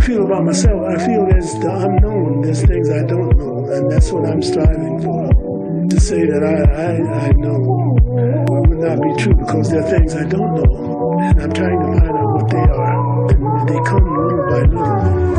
feel about myself, I feel there's the unknown, there's things I don't know, and that's what I'm striving for. To say that I know would not be true, because there are things I don't know, and I'm trying to find out what they are, and they come little by little.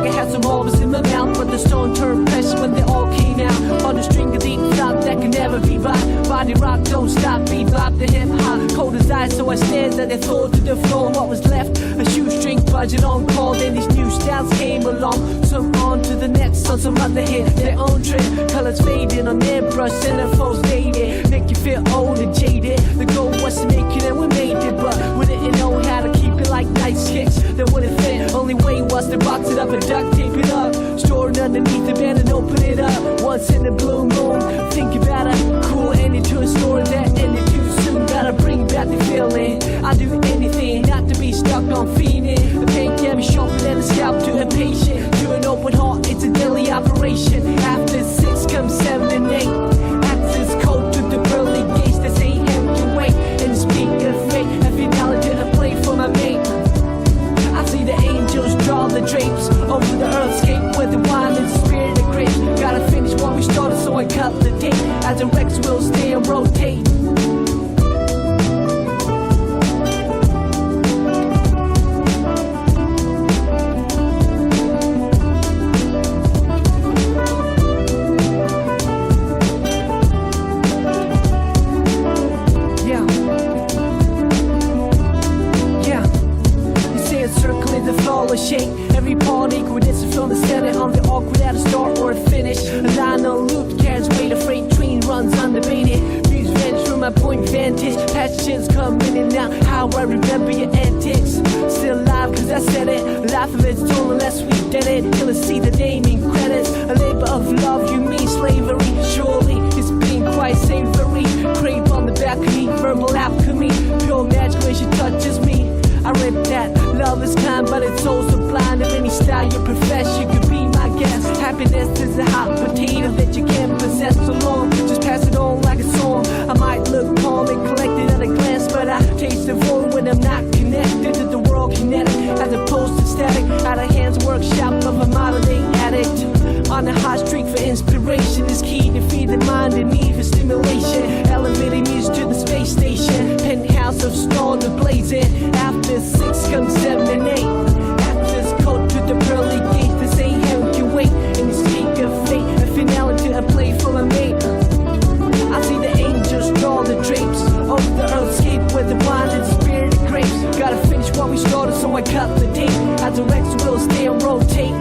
I had some marbles in my mouth, but the stone turned pressure when they all came out. On the string of deep thought that can never be bought. Body rock, don't stop, bebop the hip hop. Cold as ice, so I stared at they throw to the floor. What was left? A shoestring budget on call. Then these new styles came along. Some on to the next, on some other hit their own trip. Colors fading on their brush, centerfolds dated. Make you feel old and jaded. The goal was to make it and we made it, but we didn't know how to keep it like nice kicks that wouldn't fit. Only way was to box it up and duct tape it up. Store it underneath the bed and open it up. Once in the blue moon, think about a cool ending to a story that ended too soon. Gotta bring back the feeling. I do anything not to be stuck on fiending. The pain can be sharper than a scalp to a patient. To an open heart, it's a daily operation. After 6 comes 7 and 8. Access code to the pearly gates that say heaven wait. And speak of fate, a finality to play for my mate. I see the angels draw the drapes over the earthscape where the wine is the spirit of grapes. Gotta finish what we started, so I cut the tape as the Rex will stay and rotate. Shape every part equal, it's from the center of the awkward at a start or a finish. A line on loop carries weight, a freight train runs undebated. Views vanish from my point of vantage. Passions come in and out, how I remember your antics. Still alive cause I said it, life of its own unless we did it. You'll see the name in credits, a labor of love, you mean slavery. Surely it's been quite savory. Crave on the back of me, verbal alchemy. Pure magic when she touches me. I read that love is kind, but it's also blind. Of any style you profess, you could be my guest. Happiness is a hot potato that you can't possess so long. Just pass it on like a song. I might look calm and collected at a glance, but I taste the void when I'm not connected to the world kinetic, as opposed to static. Out of hands workshop of a modern day addict. On a hot streak for inspiration is key to feed the mind and need for stimulation. Elevating music to the space station. Penthouse of stars blazing. After 6 comes 7 and 8. Access code to the pearly gates that say heaven can wait. And the speak of fate, a finale to a play for a mate. I see the angels draw the drapes over the earthscape where the wine and the spirit of grapes. Gotta finish what we started, so I cut the tape as the Rex will stay and rotate.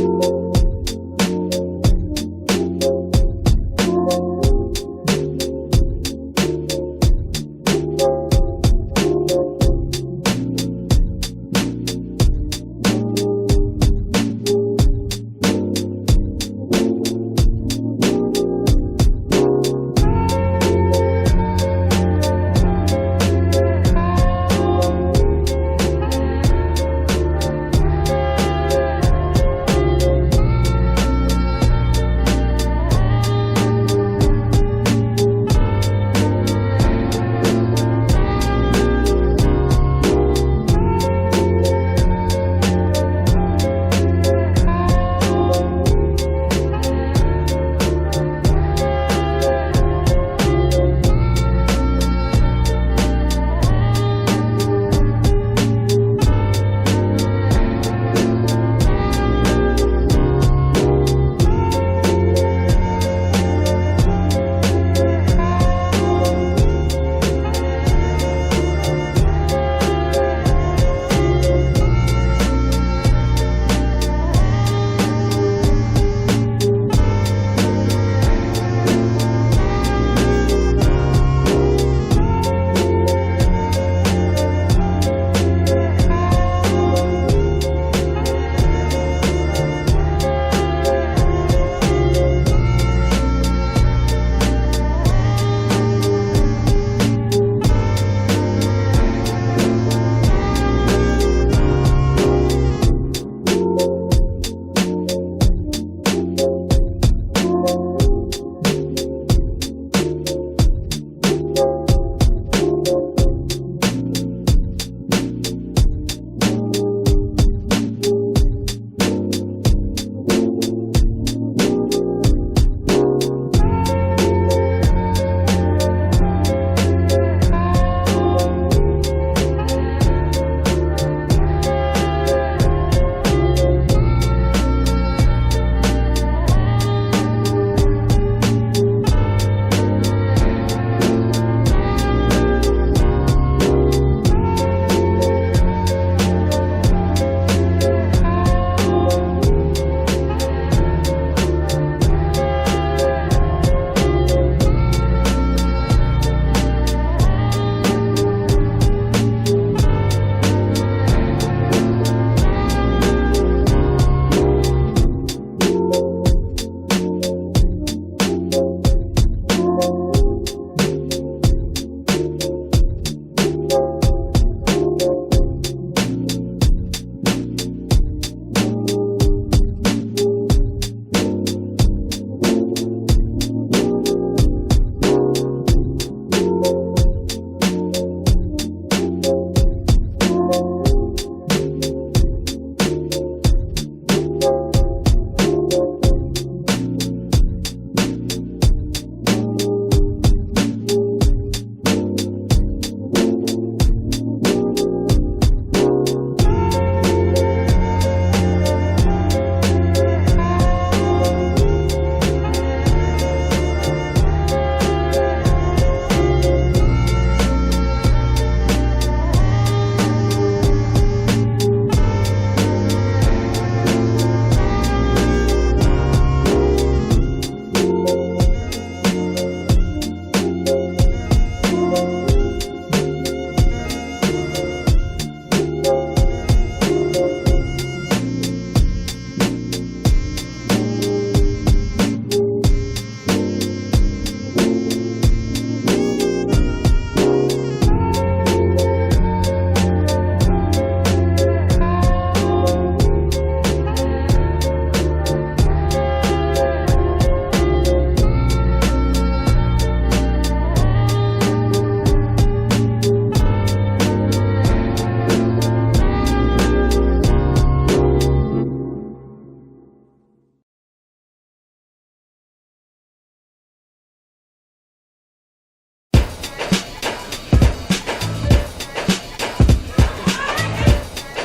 you.